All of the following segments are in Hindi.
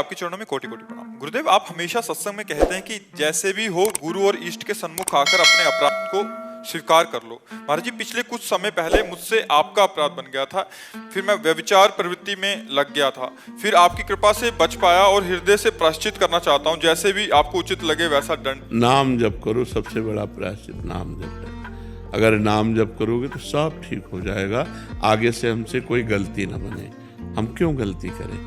आपके चरणों में कोटि कोटि प्रणाम। गुरुदेव, आप हमेशा सत्संग में कहते हैं कि जैसे भी हो गुरु और इष्ट के सन्मुख आकर अपने अपराध को स्वीकार कर लो। महाराज जी, पिछले कुछ समय पहले मुझसे आपका अपराध बन गया था, फिर मैं व्यभिचार प्रवृत्ति में लग गया था, फिर आपकी कृपा से बच पाया और हृदय से प्रायश्चित करना चाहता हूँ, जैसे भी आपको उचित लगे वैसा दंड। नाम जप करो, सबसे बड़ा प्रायश्चित नाम जप है। अगर नाम जप करोगे तो सब ठीक हो जाएगा। आगे से हमसे कोई गलती ना बने। हम क्यों गलती करें?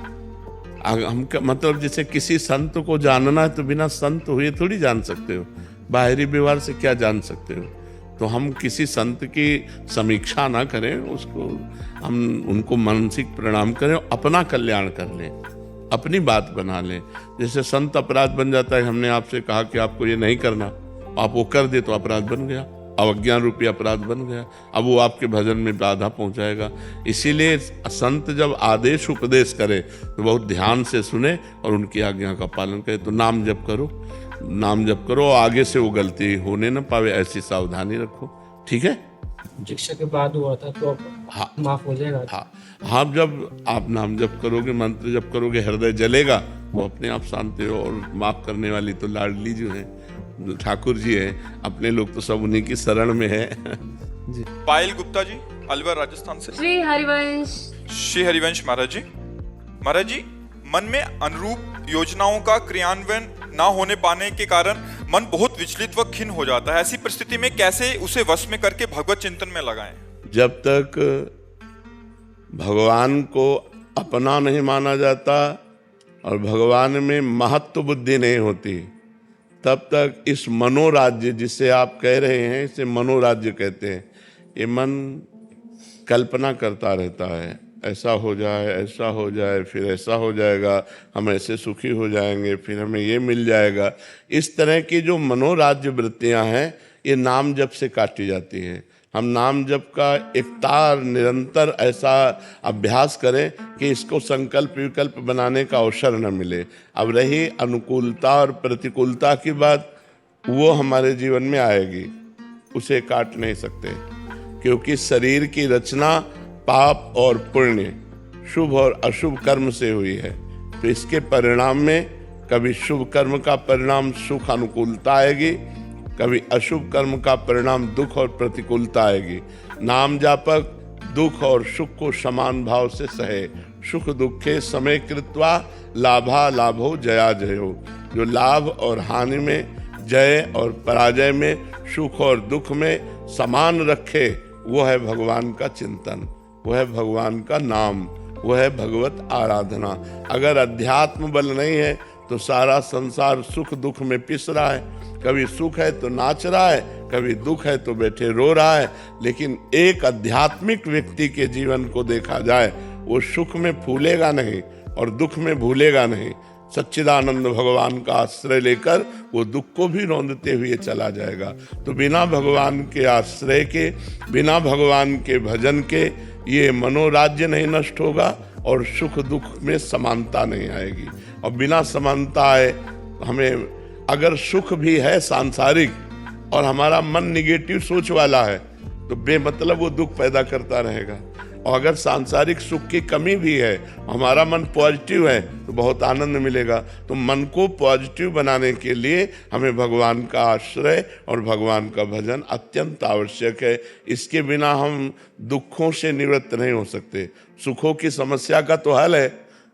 हम मतलब जैसे किसी संत को जानना है तो बिना संत हुए थोड़ी जान सकते हो। बाहरी व्यवहार से क्या जान सकते हो? तो हम किसी संत की समीक्षा ना करें, उसको हम उनको मानसिक प्रणाम करें, अपना कल्याण कर लें, अपनी बात बना लें। जैसे संत अपराध बन जाता है, हमने आपसे कहा कि आपको ये नहीं करना, आप वो कर दे तो अपराध बन गया, अवज्ञान रूपी अपराध बन गया। अब वो आपके भजन में बाधा पहुंचाएगा। इसीलिए संत जब आदेश उपदेश करे तो बहुत ध्यान से सुने और उनकी आज्ञा का पालन करे। तो नाम जप करो, नाम जप करो, आगे से वो गलती होने न पावे, ऐसी सावधानी रखो। ठीक है? शिक्षा के बाद हुआ था तो हाँ, माफ हो जाएगा। हाँ, जब आप नाम जप करोगे, मंत्र जप करोगे, हृदय जलेगा, वो अपने आप शांत हो। और माफ करने वाली तो लाडली जो है ठाकुर जी है, अपने लोग तो सब उन्हीं की शरण में है। जी। पायल गुप्ता जी, अलवर राजस्थान से। श्री हरिवंश। श्री हरिवंश महाराज जी। महाराज जी, मन में अनुरूप योजनाओं का क्रियान्वयन ना होने पाने के कारण मन बहुत विचलित व खिन्न हो जाता है। ऐसी परिस्थिति में कैसे उसे वश में करके भगवत चिंतन में लगाएं? जब तक भगवान को अपना नहीं माना जाता और भगवान में महत्व बुद्धि नहीं होती, तब तक इस मनोराज्य जिसे आप कह रहे हैं, इसे मनोराज्य कहते हैं। ये मन कल्पना करता रहता है, ऐसा हो जाए, ऐसा हो जाए, फिर ऐसा हो जाएगा, हम ऐसे सुखी हो जाएंगे, फिर हमें ये मिल जाएगा। इस तरह की जो मनोराज्य वृत्तियां हैं, ये नाम जप से काटी जाती हैं। हम नाम जप का एक तार निरंतर ऐसा अभ्यास करें कि इसको संकल्प विकल्प बनाने का अवसर न मिले। अब रही अनुकूलता और प्रतिकूलता की बात, वो हमारे जीवन में आएगी, उसे काट नहीं सकते, क्योंकि शरीर की रचना पाप और पुण्य, शुभ और अशुभ कर्म से हुई है। तो इसके परिणाम में कभी शुभ कर्म का परिणाम सुख अनुकूलता आएगी, कभी अशुभ कर्म का परिणाम दुख और प्रतिकूलता आएगी। नाम जापक दुख और सुख को समान भाव से सहे, सुख दुखे समय कृत्वा लाभा लाभो जया जयो। जो लाभ और हानि में, जय और पराजय में, सुख और दुख में समान रखे, वो है भगवान का चिंतन, वो है भगवान का नाम, वो है भगवत आराधना। अगर अध्यात्म बल नहीं है तो सारा संसार सुख दुख में पिस रहा है। कभी सुख है तो नाच रहा है, कभी दुख है तो बैठे रो रहा है। लेकिन एक आध्यात्मिक व्यक्ति के जीवन को देखा जाए, वो सुख में फूलेगा नहीं और दुख में भूलेगा नहीं। सच्चिदानंद भगवान का आश्रय लेकर वो दुख को भी रौंदते हुए चला जाएगा। तो बिना भगवान के आश्रय के, बिना भगवान के भजन के ये मनोराज्य नहीं नष्ट होगा और सुख दुख में समानता नहीं आएगी। और बिना समानता आए, हमें अगर सुख भी है सांसारिक और हमारा मन निगेटिव सोच वाला है तो बेमतलब वो दुख पैदा करता रहेगा। और अगर सांसारिक सुख की कमी भी है, हमारा मन पॉजिटिव है, तो बहुत आनंद मिलेगा। तो मन को पॉजिटिव बनाने के लिए हमें भगवान का आश्रय और भगवान का भजन अत्यंत आवश्यक है। इसके बिना हम दुखों से निवृत्त नहीं हो सकते। सुखों की समस्या का तो हल है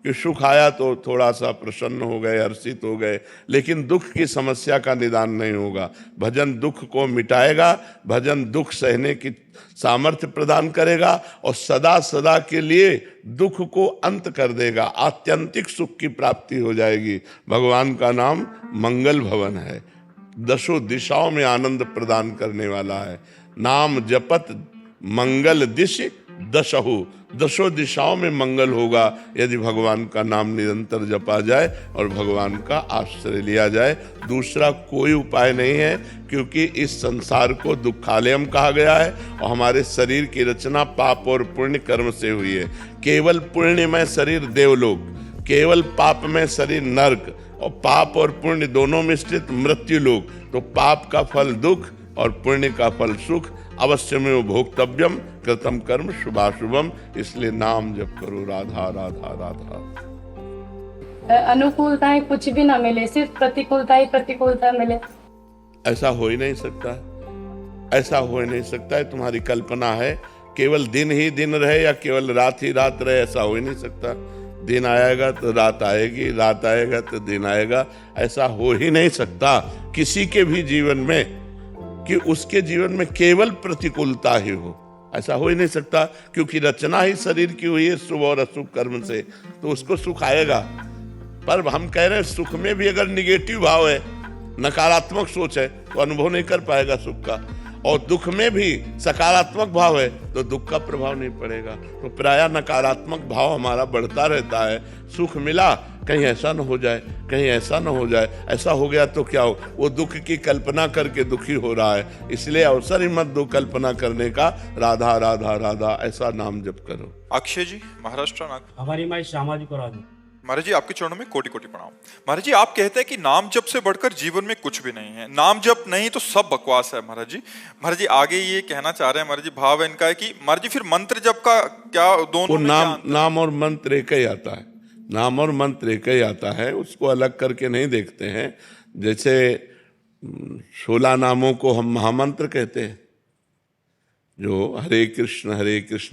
कि सुख आया तो थोड़ा सा प्रसन्न हो गए, हर्षित हो गए, लेकिन दुख की समस्या का निदान नहीं होगा। भजन दुख को मिटाएगा, भजन दुख सहने की सामर्थ्य प्रदान करेगा और सदा सदा के लिए दुख को अंत कर देगा। आत्यंतिक सुख की प्राप्ति हो जाएगी। भगवान का नाम मंगल भवन है, दशों दिशाओं में आनंद प्रदान करने वाला है। नाम जपत मंगल दिश दशहु, दशों दिशाओं में मंगल होगा यदि भगवान का नाम निरंतर जपा जाए और भगवान का आश्रय लिया जाए। दूसरा कोई उपाय नहीं है, क्योंकि इस संसार को दुखालयम कहा गया है और हमारे शरीर की रचना पाप और पुण्य कर्म से हुई है। केवल पुण्य में शरीर देवलोक, केवल पाप में शरीर नर्क, और पाप और पुण्य दोनों में स्थित मृत्यु लोक। तो पाप का फल दुख और पुण्य का फल सुख। अवश्य में भोक्तव्यम कृतम कर्म शुभाशुभम। इसलिए नाम जप करो, राधा राधा राधा। अनुकूलताएं कुछ भी ना मिले, सिर्फ प्रतिकूलता ही प्रतिकूलता मिले। ऐसा हो ही नहीं सकता, ऐसा हो ही नहीं सकता है। तुम्हारी कल्पना है केवल दिन ही दिन रहे या केवल रात ही रात रहे, ऐसा हो ही नहीं सकता। दिन आएगा तो रात आएगी, रात आएगा तो दिन आएगा, ऐसा हो ही नहीं सकता किसी के भी जीवन में कि उसके जीवन में केवल प्रतिकूलता ही हो, ऐसा हो ही नहीं सकता। क्योंकि रचना ही शरीर की हुई है शुभ और अशुभ कर्म से, तो उसको सुख आएगा। पर हम कह रहे हैं सुख में भी अगर निगेटिव भाव है, नकारात्मक सोच है, तो अनुभव नहीं कर पाएगा सुख का। और दुख में भी सकारात्मक भाव है तो दुख का प्रभाव नहीं पड़ेगा। तो प्रायः नकारात्मक भाव हमारा बढ़ता रहता है। सुख मिला, कहीं ऐसा न हो जाए, कहीं ऐसा न हो जाए, ऐसा हो गया तो क्या हो, वो दुख की कल्पना करके दुखी हो रहा है। इसलिए अवसर ही मत दो कल्पना करने का, राधा राधा राधा ऐसा नाम जप करो। अक्षय जी, महाराष्ट्र नागपुर। हमारी माई श्यामा जी को राधे। महाराज जी, आपके चरणों में कोटि कोटि प्रणाम। महाराज जी, आप कहते हैं कि नाम जप से बढ़कर जीवन में कुछ भी नहीं है, नाम जप नहीं तो सब बकवास है। महाराज जी, आगे ये कहना चाह रहे हैं, महाराज जी भाव इनका है कि महाराज जी फिर मंत्र जप का क्या, दोनों वो में क्या अंतर? नाम और मंत्र एक ही आता है, नाम और मंत्र एक ही आता है, उसको अलग करके नहीं देखते हैं। जैसे 16 नामों को हम महामंत्र कहते हैं, जो हरे कृष्ण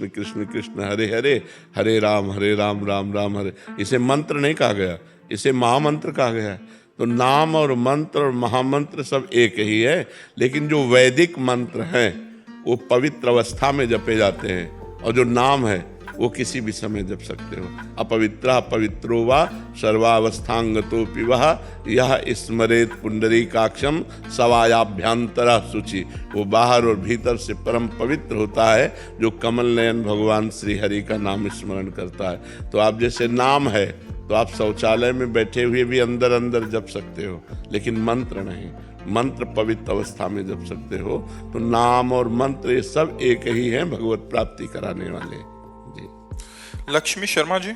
कृष्ण कृष्ण हरे हरे, हरे राम राम राम हरे, इसे मंत्र नहीं कहा गया, इसे महामंत्र कहा गया है। तो नाम और मंत्र और महामंत्र सब एक ही है, लेकिन जो वैदिक मंत्र हैं वो पवित्र अवस्था में जपे जाते हैं, और जो नाम है वो किसी भी समय जप सकते हो। अपवित्र पवित्रो वा सर्वावस्थांगतोपि वह यह स्मरेत पुंडरीकाक्षम सवायाभ्यंतर शुचि। वो बाहर और भीतर से परम पवित्र होता है जो कमल नयन भगवान श्री हरि का नाम स्मरण करता है। तो आप जैसे नाम है तो आप शौचालय में बैठे हुए भी अंदर अंदर जप सकते हो, लेकिन मंत्र नहीं, मंत्र पवित्र अवस्था में जप सकते हो। तो नाम और मंत्र ये सब एक ही हैं, भगवत प्राप्ति कराने वाले। लक्ष्मी शर्मा जी,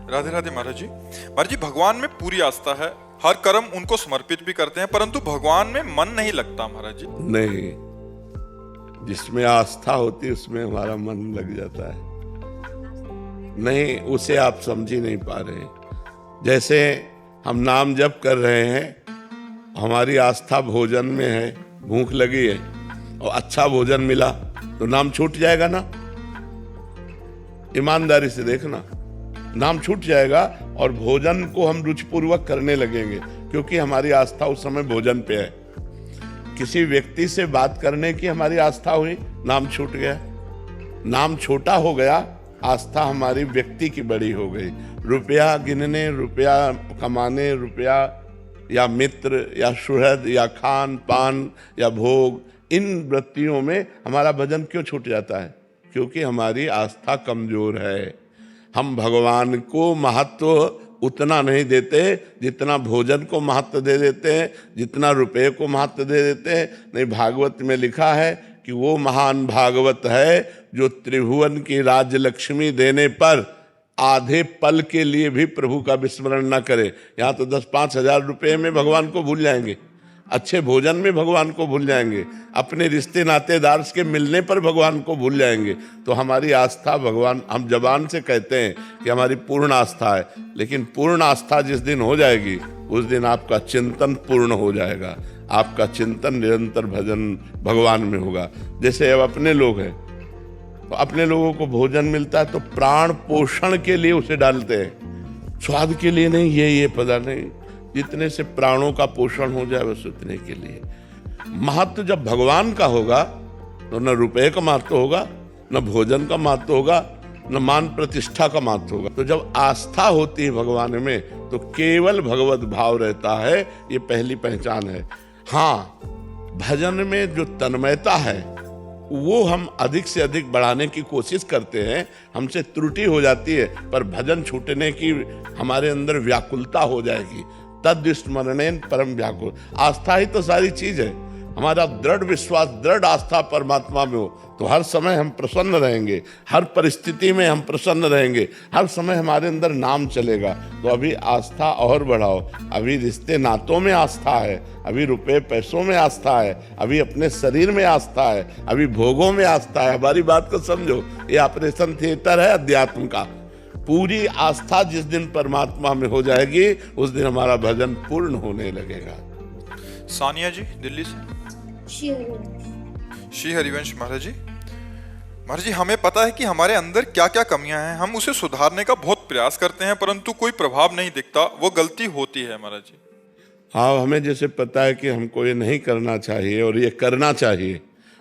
राधे राधे। महाराज जी, भगवान में पूरी आस्था है, हर कर्म उनको समर्पित भी करते हैं, परंतु भगवान में मन नहीं लगता। महाराज जी नहीं, जिसमें आस्था होती है उसमें हमारा मन लग जाता है। नहीं, उसे आप समझ ही नहीं पा रहे। जैसे हम नाम जप कर रहे हैं, हमारी आस्था भोजन में है, भूख लगी है और अच्छा भोजन मिला तो नाम छूट जाएगा ना। ईमानदारी से देखना, नाम छूट जाएगा और भोजन को हम रुचिपूर्वक करने लगेंगे, क्योंकि हमारी आस्था उस समय भोजन पे है। किसी व्यक्ति से बात करने की हमारी आस्था हुई, नाम छूट गया, नाम छोटा हो गया, आस्था हमारी व्यक्ति की बड़ी हो गई। रुपया गिनने, रुपया कमाने, रुपया या मित्र या सुहृद या खान पान या भोग, इन वृत्तियों में हमारा भजन क्यों छूट जाता है? क्योंकि हमारी आस्था कमजोर है। हम भगवान को महत्व उतना नहीं देते जितना भोजन को महत्व दे देते हैं, जितना रुपये को महत्व दे देते हैं। नहीं, भागवत में लिखा है कि वो महान भागवत है जो त्रिभुवन की राज्य लक्ष्मी देने पर आधे पल के लिए भी प्रभु का विस्मरण न करे। यहाँ तो 10-5 हजार रुपये में भगवान को भूल जाएंगे, अच्छे भोजन में भगवान को भूल जाएंगे, अपने रिश्ते नातेदार के मिलने पर भगवान को भूल जाएंगे। तो हमारी आस्था भगवान, हम जबान से कहते हैं कि हमारी पूर्ण आस्था है, लेकिन पूर्ण आस्था जिस दिन हो जाएगी उस दिन आपका चिंतन पूर्ण हो जाएगा, आपका चिंतन निरंतर भजन भगवान में होगा। जैसे अब अपने लोग हैं तो अपने लोगों को भोजन मिलता है तो प्राण पोषण के लिए उसे डालते हैं, स्वाद के लिए नहीं, ये पता नहीं, जितने से प्राणों का पोषण हो जाए बस उतने के लिए। महत्व जब भगवान का होगा तो न रुपए का महत्व होगा, न भोजन का महत्व होगा, न मान प्रतिष्ठा का महत्व होगा। तो जब आस्था होती है भगवान में तो केवल भगवत भाव रहता है, ये पहली पहचान है। हाँ, भजन में जो तन्मयता है वो हम अधिक से अधिक बढ़ाने की कोशिश करते हैं, हमसे त्रुटि हो जाती है, पर भजन छूटने की हमारे अंदर व्याकुलता हो जाएगी। तद स्मरणेन परम व्याकुल। आस्था ही तो सारी चीज है। हमारा दृढ़ विश्वास, दृढ़ आस्था परमात्मा में हो तो हर समय हम प्रसन्न रहेंगे, हर परिस्थिति में हम प्रसन्न रहेंगे, हर समय हमारे अंदर नाम चलेगा। तो अभी आस्था और बढ़ाओ, अभी रिश्ते नातों में आस्था है, अभी रुपए पैसों में आस्था है, अभी अपने शरीर में आस्था है, अभी भोगों में आस्था है। हमारी बात को समझो, ये ऑपरेशन थिएटर है अध्यात्म का। पूरी आस्था जिस दिन परमात्मा में हो जाएगी उस दिन हमारा भजन पूर्ण होने लगेगा। सानिया जी दिल्ली से। श्री हरिवंश महाराज जी हमें पता है कि हमारे अंदर क्या क्या कमियां हैं, हम उसे सुधारने का बहुत प्रयास करते हैं परंतु कोई प्रभाव नहीं दिखता, वो गलती होती है महाराज जी। हाँ, हमें जैसे पता है कि हमको ये नहीं करना चाहिए और ये करना चाहिए,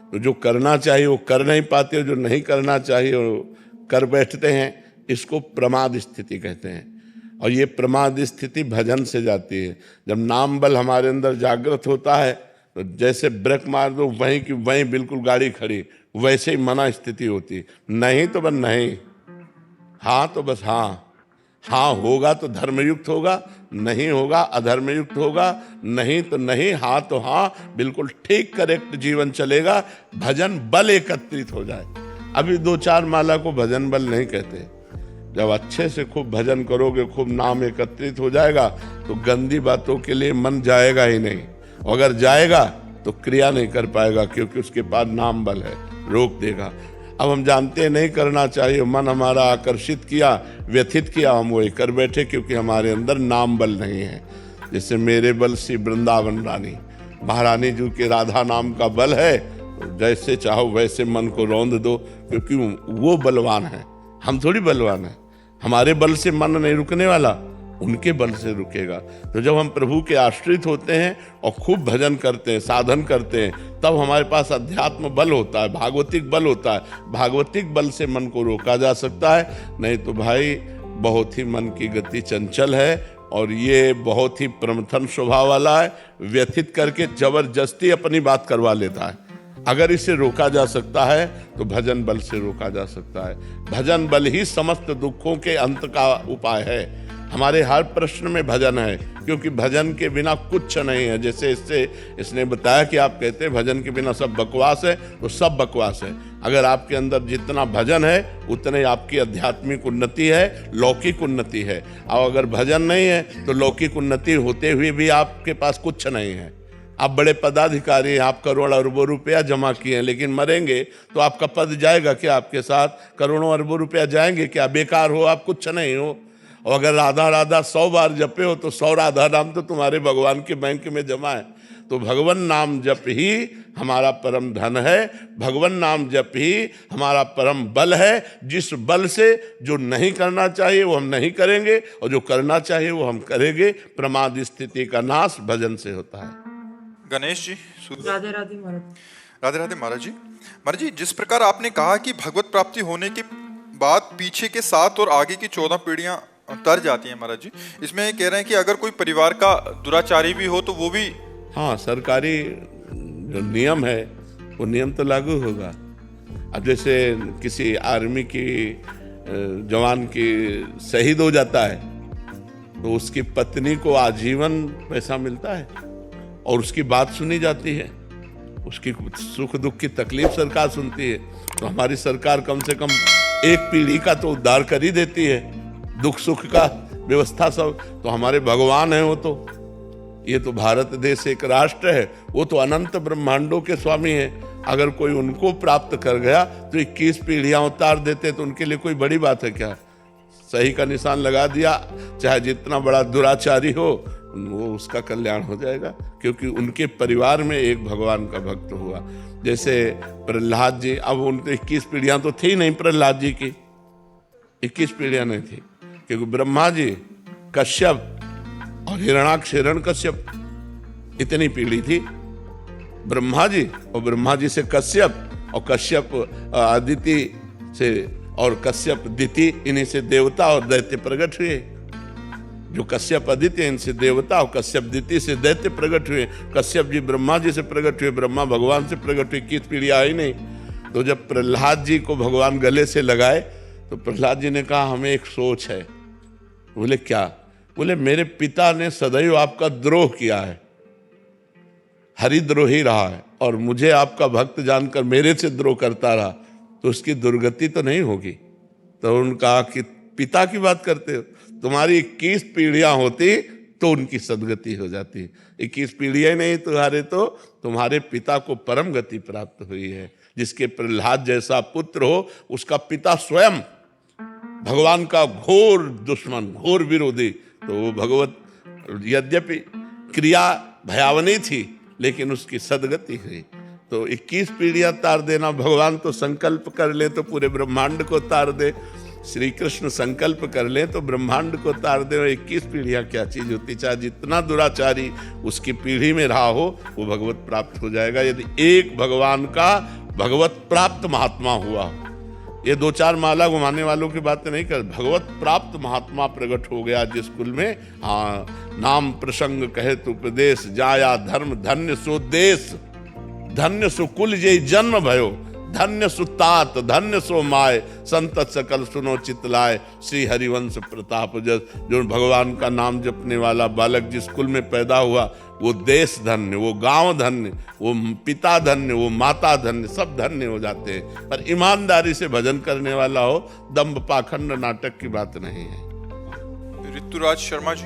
तो जो करना चाहिए वो कर नहीं पाते, और जो नहीं करना चाहिए वो कर बैठते हैं, इसको प्रमाद स्थिति कहते हैं। और ये प्रमाद स्थिति भजन से जाती है। जब नाम बल हमारे अंदर जागृत होता है तो जैसे ब्रेक मार दो वहीं की वहीं बिल्कुल गाड़ी खड़ी, वैसे ही मना स्थिति होती है। नहीं तो बस नहीं, हाँ तो बस हाँ, हाँ होगा तो धर्मयुक्त होगा, नहीं होगा अधर्मयुक्त होगा, नहीं तो नहीं, हाँ तो हाँ, बिल्कुल ठीक करेक्ट जीवन चलेगा। भजन बल एकत्रित हो जाए। अभी 2-4 माला को भजन बल नहीं कहते। जब अच्छे से खूब भजन करोगे, खूब नाम एकत्रित हो जाएगा तो गंदी बातों के लिए मन जाएगा ही नहीं, और अगर जाएगा तो क्रिया नहीं कर पाएगा क्योंकि उसके पास नाम बल है, रोक देगा। अब हम जानते हैं नहीं करना चाहिए, मन हमारा आकर्षित किया, व्यथित किया, हम वही कर बैठे क्योंकि हमारे अंदर नाम बल नहीं है। जैसे मेरे बल से वृंदावन रानी, महारानी जी के राधा नाम का बल है, तो जैसे चाहो वैसे मन को रौंद दो क्योंकि वो बलवान है, हम थोड़ी बलवान है। हमारे बल से मन नहीं रुकने वाला, उनके बल से रुकेगा। तो जब हम प्रभु के आश्रित होते हैं और खूब भजन करते हैं, साधन करते हैं, तब हमारे पास अध्यात्म बल होता है, भागवतिक बल होता है। भागवतिक बल से मन को रोका जा सकता है, नहीं तो भाई बहुत ही मन की गति चंचल है और ये बहुत ही प्रमथन स्वभाव वाला है, व्यथित करके जबरदस्ती अपनी बात करवा लेता है। अगर इसे रोका जा सकता है तो भजन बल से रोका जा सकता है। भजन बल ही समस्त दुखों के अंत का उपाय है। हमारे हर प्रश्न में भजन है क्योंकि भजन के बिना कुछ नहीं है। जैसे इसने बताया कि आप कहते हैं भजन के बिना सब बकवास है, तो सब बकवास है। अगर आपके अंदर जितना भजन है उतने आपकी आध्यात्मिक उन्नति है, लौकिक उन्नति है। और अगर भजन नहीं है तो लौकिक उन्नति होते हुए भी आपके पास कुछ नहीं है। आप बड़े पदाधिकारी हैं, आप करोड़ अरबों रुपया जमा किए हैं, लेकिन मरेंगे तो आपका पद जाएगा क्या? आपके साथ करोड़ों अरबों रुपया जाएंगे क्या? बेकार हो, आप कुछ नहीं हो। और अगर राधा राधा 100 बार जपे हो तो 100 राधा नाम तो तुम्हारे भगवान के बैंक में जमा है। तो भगवान नाम जप ही हमारा परम धन है, भगवान नाम जप ही हमारा परम बल है। जिस बल से जो नहीं करना चाहिए वो हम नहीं करेंगे और जो करना चाहिए वो हम करेंगे। प्रमाद स्थिति का नाश भजन से होता है। गणेश जी। राधे राधे महाराज। राधे राधे महाराज जी, जिस प्रकार आपने कहा कि भगवत प्राप्ति होने के बाद पीछे के 7 और आगे की 14 पीढ़ियां तर जाती हैं महाराज जी, इसमें ये कह रहे हैं कि अगर कोई परिवार का दुराचारी भी हो तो वो भी, हाँ, सरकारी जो नियम है वो नियम तो लागू होगा। अब जैसे किसी आर्मी की जवान की शहीद हो जाता है तो उसकी पत्नी को आजीवन पैसा मिलता है और उसकी बात सुनी जाती है, उसकी सुख दुख की तकलीफ सरकार सुनती है। तो हमारी सरकार कम से कम एक पीढ़ी का तो उद्धार कर ही देती है, दुख सुख का व्यवस्था सब। तो हमारे भगवान हैं वो तो, ये तो भारत देश एक राष्ट्र है, वो तो अनंत ब्रह्मांडों के स्वामी हैं। अगर कोई उनको प्राप्त कर गया तो 21 पीढ़ियां उतार देते तो उनके लिए कोई बड़ी बात है क्या? सही का निशान लगा दिया, चाहे जितना बड़ा दुराचारी हो वो उसका कल्याण हो जाएगा क्योंकि उनके परिवार में एक भगवान का भक्त हुआ। जैसे प्रहलाद जी, अब उनके 21 पीढ़ियां तो थी नहीं, प्रहलाद जी की 21 पीढ़ियां नहीं थी क्योंकि ब्रह्मा जी, कश्यप और हिरणाक्ष हिरण्यकश्यप, इतनी पीढ़ी थी। ब्रह्मा जी और ब्रह्मा जी से कश्यप और कश्यप अदिति से और कश्यप दिति, इन्हीं से देवता और दैत्य प्रकट हुए। जो कश्यप अदिति इनसे देवता और कश्यप दिति से दैत्य प्रकट हुए। कश्यप जी ब्रह्मा जी से प्रकट हुए, ब्रह्मा भगवान से प्रकट हुए, 21 पीढ़ी आई नहीं। तो जब प्रहलाद जी को भगवान गले से लगाए तो प्रहलाद जी ने कहा हमें एक सोच है। बोले क्या? बोले मेरे पिता ने सदैव आपका द्रोह किया है, हरिद्रोही रहा है, और मुझे आपका भक्त जानकर मेरे से द्रोह करता रहा, तो उसकी दुर्गति तो नहीं होगी। तो उन्होंने कहा कि पिता की बात करते हो, तुम्हारी 21 पीढ़ियां होती तो उनकी सदगति हो जाती। 21 पीढ़ियां नहीं तुम्हारे, तो तुम्हारे पिता को परम गति प्राप्त हुई है। जिसके प्रहलाद जैसा पुत्र हो उसका पिता स्वयं भगवान का घोर दुश्मन, घोर विरोधी, तो वो भगवत यद्यपि क्रिया भयावनी थी लेकिन उसकी सदगति हुई। तो 21 पीढ़ियां तार देना, भगवान तो संकल्प कर ले तो पूरे ब्रह्मांड को तार दे, श्री कृष्ण संकल्प कर ले तो ब्रह्मांड को तार दे। 21 पीढ़ियां क्या चीज होती, चाहे जितना दुराचारी उसकी पीढ़ी में रहा हो वो भगवत प्राप्त हो जाएगा। यदि एक भगवान का भगवत प्राप्त महात्मा हुआ, ये 2-4 माला घुमाने वालों की बात नहीं कर, भगवत प्राप्त महात्मा प्रकट हो गया जिस कुल में, हाँ, नाम प्रसंग कहे तो उपदेश, जाया धर्म धन्य सो देश, धन्य सो कुल जे जन्म भयो, धन्य सो तात, धन्य सो माय, संतत सकल सुनो चितलाय, श्री हरिवंश प्रताप जस। जो भगवान का नाम जपने वाला बालक जिस कुल में पैदा हुआ वो देश धन्य, वो गांव धन्य, वो पिता धन्य, वो माता धन्य, सब धन्य हो जाते हैं। पर ईमानदारी से भजन करने वाला हो, दंभ पाखंड नाटक की बात नहीं है। ऋतुराज शर्मा जी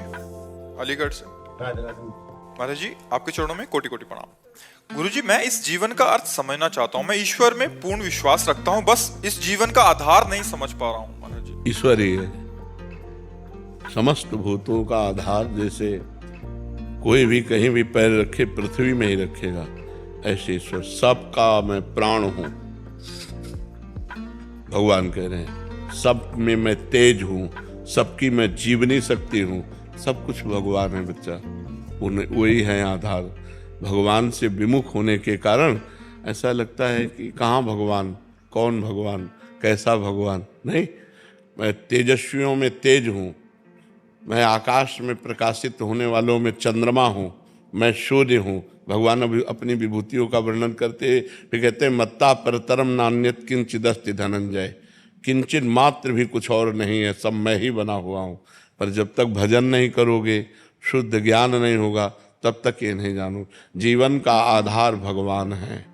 अलीगढ़ से। महाराज जी आपके चरणों में कोटि कोटि प्रणाम। गुरुजी, मैं इस जीवन का अर्थ समझना चाहता हूँ। मैं ईश्वर में पूर्ण विश्वास रखता हूँ, बस इस जीवन का आधार नहीं समझ पा रहा हूँ। महाराज जी, ईश्वर ही है समस्त भूतों का आधार। जैसे कोई भी कहीं भी पैर रखे पृथ्वी में ही रखेगा, ऐसे ईश्वर सबका मैं प्राण हूं। भगवान कह रहे हैं सब में मैं तेज हूं, सबकी मैं जीवनी शक्ति हूं। सब कुछ भगवान है बच्चा, वही है आधार। भगवान से विमुख होने के कारण ऐसा लगता है कि कहाँ भगवान, कौन भगवान, कैसा भगवान। नहीं, मैं तेजस्वियों में तेज हूँ, मैं आकाश में प्रकाशित होने वालों में चंद्रमा हूँ, मैं सूर्य हूँ। भगवान अभी अपनी विभूतियों का वर्णन करते फिर कहते हैं मत्ता परतरम नान्यत किंचिदस्ति धनंजय, किंचित मात्र भी कुछ और नहीं है, सब मैं ही बना हुआ हूँ। पर जब तक भजन नहीं करोगे, शुद्ध ज्ञान नहीं होगा, तब तक ये नहीं जानो। जीवन का आधार भगवान है,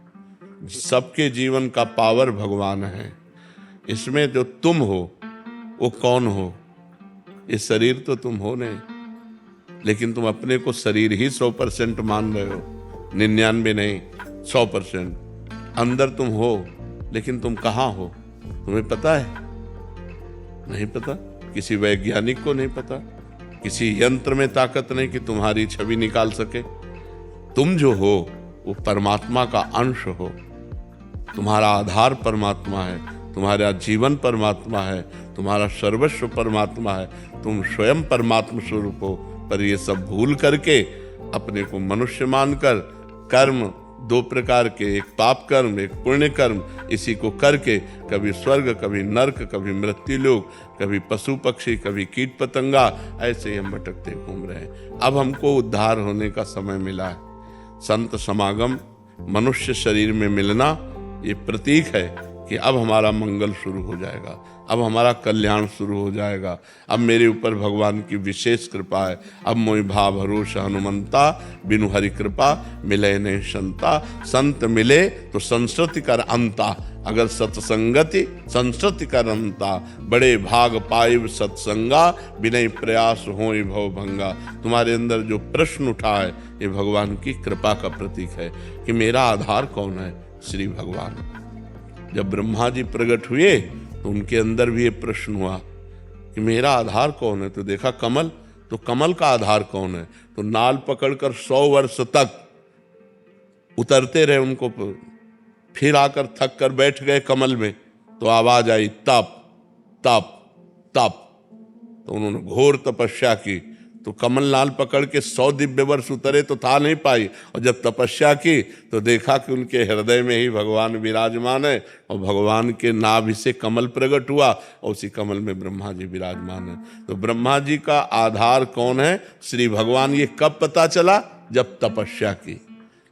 सबके जीवन का पावर भगवान है। इसमें जो तुम हो वो कौन हो? ये शरीर तो तुम हो नहीं, लेकिन तुम अपने को शरीर ही 100% मान रहे हो, 99 नहीं, 100%। अंदर तुम हो, लेकिन तुम कहाँ हो तुम्हें पता है? नहीं पता। किसी वैज्ञानिक को नहीं पता, किसी यंत्र में ताकत नहीं कि तुम्हारी छवि निकाल सके। तुम जो हो वो परमात्मा का अंश हो, तुम्हारा आधार परमात्मा है, तुम्हारा जीवन परमात्मा है, तुम्हारा सर्वस्व परमात्मा है, तुम स्वयं परमात्मा स्वरूप हो। पर ये सब भूल करके अपने को मनुष्य मानकर कर्म 2 प्रकार के, एक पाप कर्म एक पुण्य कर्म, इसी को करके कभी स्वर्ग कभी नर्क, कभी मृत्युलोक, कभी पशु पक्षी, कभी कीट पतंगा, ऐसे ही हम भटकते घूम रहे हैं। अब हमको उद्धार होने का समय मिला है। संत समागम, मनुष्य शरीर में मिलना, ये प्रतीक है कि अब हमारा मंगल शुरू हो जाएगा, अब हमारा कल्याण शुरू हो जाएगा। अब मेरे ऊपर भगवान की विशेष कृपा है। अब मोहि भाव भरोस हनुमंता, बिनु हरि कृपा मिले नहीं संता। संत मिले तो संस्कृति कर अंता, अगर सत्संगति संस्कृति कर अंता। बड़े भाग पाइब सत्संगा, बिनय प्रयास होई भव भंगा। तुम्हारे अंदर जो प्रश्न उठा है ये भगवान की कृपा का प्रतीक है कि मेरा आधार कौन है? श्री भगवान। जब ब्रह्मा जी प्रकट हुए तो उनके अंदर भी ये प्रश्न हुआ कि मेरा आधार कौन है? तो देखा कमल, तो कमल का आधार कौन है? तो नाल पकड़कर 100 वर्ष तक उतरते रहे उनको, फिर आकर थक कर बैठ गए कमल में, तो आवाज आई तप तप तप। तो उन्होंने घोर तपस्या की। तो कमल नाल पकड़ के 100 दिव्य वर्ष उतरे तो था नहीं पाई, और जब तपस्या की तो देखा कि उनके हृदय में ही भगवान विराजमान है, और भगवान के नाभि से कमल प्रकट हुआ और उसी कमल में ब्रह्मा जी विराजमान है। तो ब्रह्मा जी का आधार कौन है? श्री भगवान। ये कब पता चला? जब तपस्या की।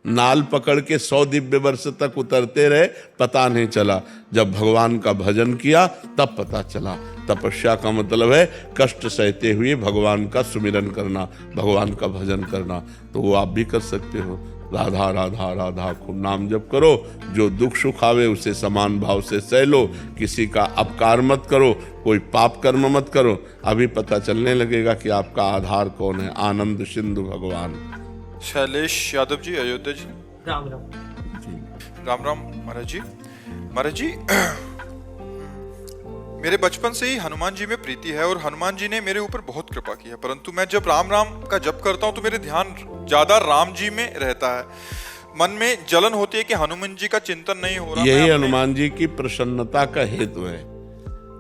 नाल पकड़ के 100 दिव्य वर्ष तक उतरते रहे, पता नहीं चला। जब भगवान का भजन किया तब पता चला। तपस्या का मतलब है कष्ट सहते हुए भगवान का सुमिरन करना, भगवान का भजन करना। तो वो आप भी कर सकते हो। राधा राधा राधा खूब नाम जप करो, जो दुख सुख आवे उसे समान भाव से सह लो, किसी का अपकार मत करो, कोई पाप कर्म मत करो। अभी पता चलने लगेगा कि आपका आधार कौन है। आनंद सिंधु भगवान। शैलेश यादव जी अयोध्या जी। राम राम। राम राम महाराज जी। महाराज जी, मेरे बचपन से ही हनुमान जी में प्रीति है और हनुमान जी ने मेरे ऊपर बहुत कृपा की है, परंतु मैं जब राम राम का जप करता हूँ तो मेरे ध्यान ज्यादा राम जी में रहता है। मन में जलन होती है कि हनुमान जी का चिंतन नहीं हो रहा। यही हनुमान जी की प्रसन्नता का हेतु है।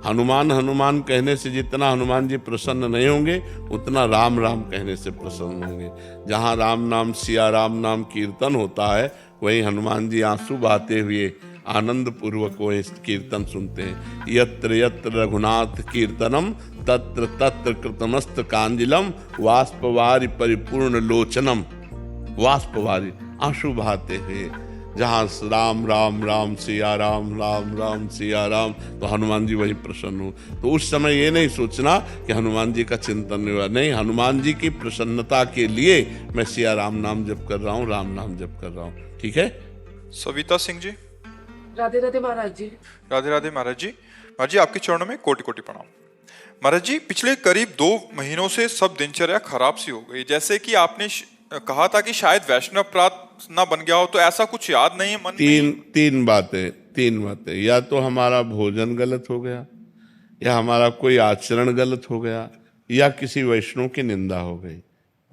हनुमान हनुमान कहने से जितना हनुमान जी प्रसन्न नहीं होंगे, उतना राम राम कहने से प्रसन्न होंगे। जहाँ राम नाम सिया राम नाम कीर्तन होता है, वहीं हनुमान जी आंसू बहाते हुए आनंद पूर्वक वो इस कीर्तन सुनते हैं। यत्र यत्र रघुनाथ कीर्तनम तत्र तत्र कृतमस्त कांजिलम वाष्पवारि परिपूर्ण लोचनम। वाष्पवारि आंसू बहाते हुए जहाँ राम राम राम सिया राम राम राम सिया राम, तो हनुमान जी वही प्रसन्न हो। तो उस समय ये नहीं सोचना कि हनुमान जी का चिंतन नहीं हुआ, नहीं, हनुमान जी की प्रसन्नता के लिए मैं सिया राम नाम जप कर रहा हूँ, राम नाम जप कर रहा हूँ। ठीक है। सविता सिंह जी। राधे राधे महाराज जी। राधे राधे महाराज जी। महाराज जी आपके चरणों में कोटि कोटि प्रणाम। महाराज जी पिछले करीब 2 महीनों से सब दिनचर्या खराब सी हो गई, जैसे कि आपने कहा था कि शायद वैष्णव अपराध ना बन गया हो, तो ऐसा कुछ याद नहीं है मन में? तीन बातें। या तो हमारा भोजन गलत हो गया, या हमारा कोई आचरण गलत हो गया, या किसी वैष्णव की निंदा हो गई।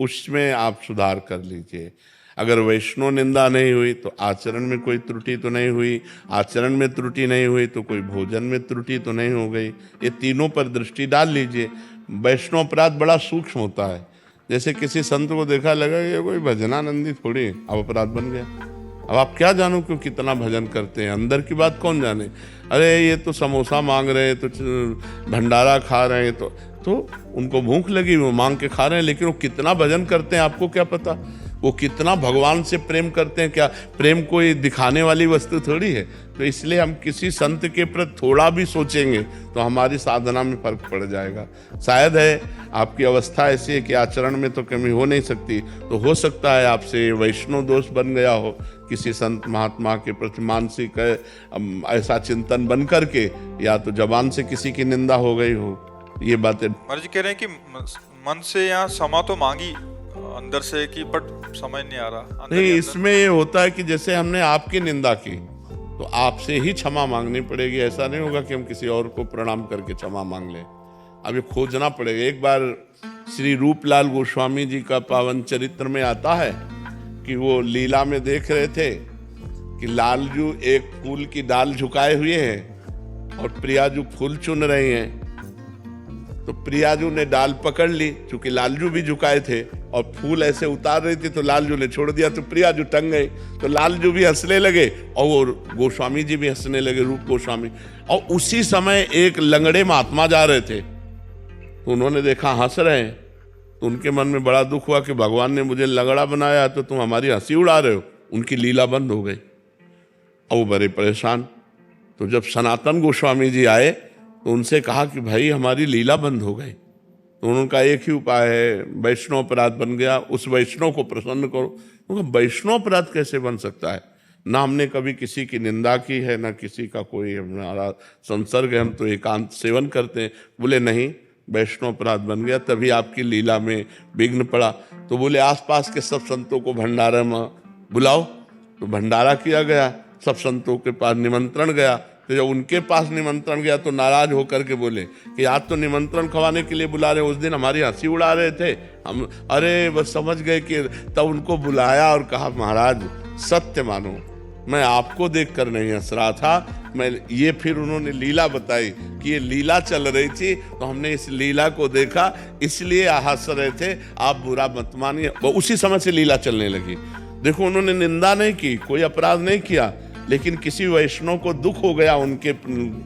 उसमें आप सुधार कर लीजिए। अगर वैष्णव निंदा नहीं हुई तो आचरण में कोई त्रुटि तो नहीं हुई, आचरण में त्रुटि नहीं हुई तो कोई भोजन में त्रुटि तो नहीं हो गई। ये तीनों पर दृष्टि डाल लीजिए। वैष्णव अपराध बड़ा सूक्ष्म होता है। जैसे किसी संत को देखा लगा ये कोई भजनानंदी थोड़ी, अब अपराध बन गया। अब आप क्या जानो क्यों कितना भजन करते हैं, अंदर की बात कौन जाने। अरे ये तो समोसा मांग रहे हैं, तो भंडारा खा रहे हैं, तो उनको भूख लगी, वो मांग के खा रहे हैं, लेकिन वो कितना भजन करते हैं आपको क्या पता। वो कितना भगवान से प्रेम करते हैं, क्या प्रेम कोई दिखाने वाली वस्तु थोड़ी है। तो इसलिए हम किसी संत के प्रति थोड़ा भी सोचेंगे तो हमारी साधना में फर्क पड़ जाएगा। शायद है आपकी अवस्था ऐसी है कि आचरण में तो कमी हो नहीं सकती, तो हो सकता है आपसे वैष्णव दोष बन गया हो, किसी संत महात्मा के प्रति मानसिक ऐसा चिंतन बन करके, या तो जबान से किसी की निंदा हो गई हो। ये बातें महाराज जी कह रहे हैं कि मन से यहाँ क्षमा तो मांगी अंदर से कि बट समझ नहीं आ रहा। नहीं, इसमें ये होता है कि जैसे हमने आपकी निंदा की तो आपसे ही क्षमा मांगनी पड़ेगी। ऐसा नहीं होगा कि हम किसी और को प्रणाम करके क्षमा मांग लें। अब ये खोजना पड़ेगा। एक बार श्री रूपलाल गोस्वामी जी का पावन चरित्र में आता है कि वो लीला में देख रहे थे कि लालजू एक फूल की डाल झुकाए हुए हैं और प्रियाजू फूल चुन रही हैं। तो प्रियाजू ने डाल पकड़ ली, चूंकि लालजू भी झुकाए थे, और फूल ऐसे उतार रही थी तो लालजू ने छोड़ दिया, तो प्रियाजू टंग गई। तो लालजू भी हंसने लगे और वो गोस्वामी जी भी हंसने लगे, रूप गोस्वामी। और उसी समय एक लंगड़े महात्मा जा रहे थे, तो उन्होंने देखा हंस रहे हैं, तो उनके मन में बड़ा दुख हुआ कि भगवान ने मुझे लंगड़ा बनाया तो तुम हमारी हंसी उड़ा रहे हो। उनकी लीला बंद हो गई और वो बड़े परेशान। तो जब सनातन गोस्वामी जी आए तो उनसे कहा कि भाई हमारी लीला बंद हो गई। तो उनका एक ही उपाय है, वैष्णव अपराध बन गया, उस वैष्णव को प्रसन्न करो। उनका वैष्णव अपराध कैसे बन सकता है? ना हमने कभी किसी की निंदा की है, ना किसी का कोई हमारा संसर्ग है, हम तो एकांत सेवन करते हैं। बोले नहीं, वैष्णव अपराध बन गया, तभी आपकी लीला में विघ्न पड़ा। तो बोले आसपास के सब संतों को भंडारा में बुलाओ। तो भंडारा किया गया, सब संतों के पास निमंत्रण गया। तो जब उनके पास निमंत्रण गया तो नाराज होकर के बोले कि आज तो निमंत्रण खवाने के लिए बुला रहे, उस दिन हमारी हंसी उड़ा रहे थे हम। अरे बस समझ गए कि तब उनको बुलाया और कहा महाराज सत्य मानो, मैं आपको देखकर नहीं हंस रहा था, मैं ये फिर उन्होंने लीला बताई कि ये लीला चल रही थी तो हमने इस लीला को देखा इसलिए हंस रहे थे, आप बुरा मत मानिए। वो उसी समय से लीला चलने लगी। देखो उन्होंने निंदा नहीं की, कोई अपराध नहीं किया, लेकिन किसी वैष्णव को दुख हो गया उनके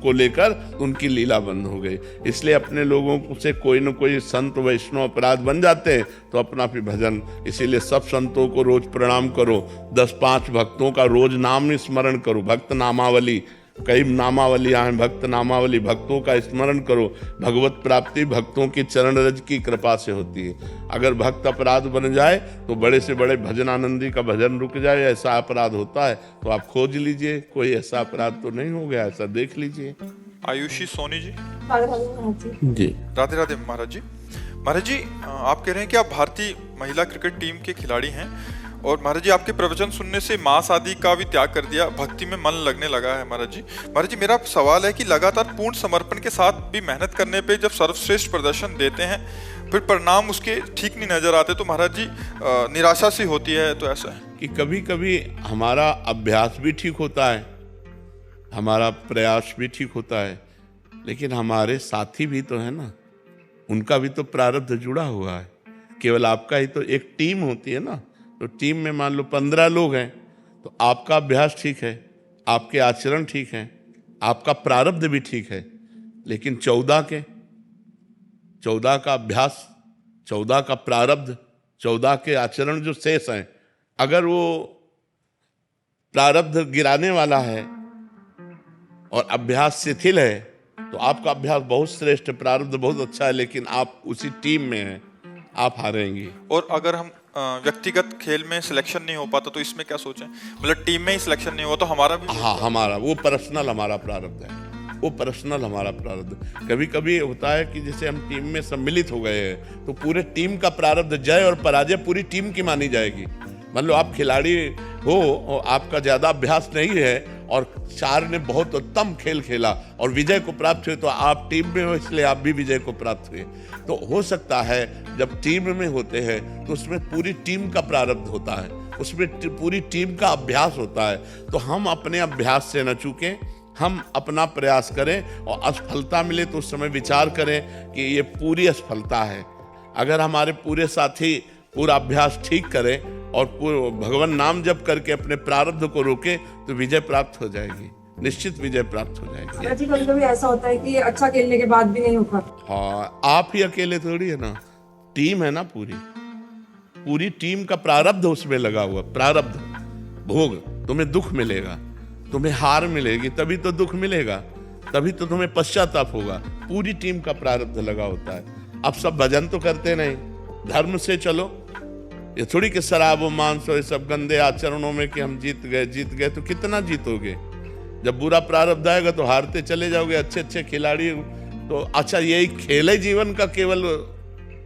को लेकर, उनकी लीला बंद हो गई। इसलिए अपने लोगों से कोई न कोई संत वैष्णव अपराध बन जाते हैं तो अपना भी भजन। इसीलिए सब संतों को रोज प्रणाम करो, 10-5 भक्तों का रोज नाम स्मरण करो, भक्त नामावली, कई नामावलियां हैं, भक्त नामावली, भक्तों का स्मरण करो। भगवत प्राप्ति भक्तों की चरण रज की कृपा से होती है। अगर भक्त अपराध बन जाए तो बड़े से बड़े भजनानंदी का भजन रुक जाए, ऐसा अपराध होता है। तो आप खोज लीजिए, कोई ऐसा अपराध तो नहीं हो गया, ऐसा देख लीजिए। आयुषी सोनी जी। जी राधे राधे महाराज जी। महाराज जी आप कह रहे हैं कि आप भारतीय महिला क्रिकेट टीम के खिलाड़ी हैं और महाराज जी आपके प्रवचन सुनने से मांस आदि का भी त्याग कर दिया, भक्ति में मन लगने लगा है महाराज जी। महाराज जी मेरा सवाल है कि लगातार पूर्ण समर्पण के साथ भी मेहनत करने पे जब सर्वश्रेष्ठ प्रदर्शन देते हैं फिर परिणाम उसके ठीक नहीं नजर आते तो महाराज जी निराशा सी होती है, तो ऐसा है कि कभी कभी हमारा अभ्यास भी ठीक होता है, हमारा प्रयास भी ठीक होता है, लेकिन हमारे साथी भी तो है ना, उनका भी तो प्रारब्ध जुड़ा हुआ है। केवल आपका ही तो एक टीम होती है ना, तो टीम में मान लो 15 लोग हैं, तो आपका अभ्यास ठीक है, आपके आचरण ठीक हैं, आपका प्रारब्ध भी ठीक है, लेकिन 14 का अभ्यास, 14 का प्रारब्ध, 14 के आचरण जो शेष हैं, अगर वो प्रारब्ध गिराने वाला है और अभ्यास शिथिल है तो आपका अभ्यास बहुत श्रेष्ठ, प्रारब्ध बहुत अच्छा है, लेकिन आप उसी टीम में हैं, आप हारेंगे। और अगर हम व्यक्तिगत खेल में सिलेक्शन नहीं हो पाता तो इसमें क्या सोचें, मतलब टीम में ही सिलेक्शन नहीं हुआ तो हमारा भी हाँ, हमारा वो पर्सनल हमारा प्रारब्ध है, वो पर्सनल हमारा प्रारब्ध। कभी कभी होता है कि जैसे हम टीम में सम्मिलित हो गए हैं तो पूरे टीम का प्रारब्ध, जय और पराजय पूरी टीम की मानी जाएगी। मान लो आप खिलाड़ी हो और आपका ज्यादा अभ्यास नहीं है और 4 ने बहुत उत्तम खेल खेला और विजय को प्राप्त हुए, तो आप टीम में हो इसलिए आप भी विजय को प्राप्त हुए। तो हो सकता है जब टीम में होते हैं तो उसमें पूरी टीम का प्रारब्ध होता है, उसमें पूरी टीम का अभ्यास होता है, तो हम अपने अभ्यास से न चूकें, हम अपना प्रयास करें और असफलता मिले तो उस समय विचार करें कि ये पूरी असफलता है। अगर हमारे पूरे साथी पूरा अभ्यास ठीक करें और भगवान नाम जप करके अपने प्रारब्ध को रोके तो विजय प्राप्त हो जाएगी, निश्चित विजय प्राप्त हो जाएगी। जी कभी कभी ऐसा होता है कि अच्छा खेलने के बाद भी नहीं हो पाता। हाँ, आप ही अकेले थोड़ी है ना, टीम है ना, पूरी टीम का प्रारब्ध उसमें लगा हुआ, प्रारब्ध भोग। तुम्हें दुख मिलेगा, तुम्हें हार मिलेगी, तभी तो दुख मिलेगा, तभी तो तुम्हें पश्चाताप होगा, पूरी टीम का प्रारब्ध लगा होता है। अब सब भजन तो करते नहीं, धर्म से चलो, ये थोड़ी कि शराब और मांस और ये सब गंदे आचरणों में कि हम जीत गए तो कितना जीतोगे। जब बुरा प्रारब्ध आएगा तो हारते चले जाओगे। अच्छे खिलाड़ी तो अच्छा, यही खेल है जीवन का केवल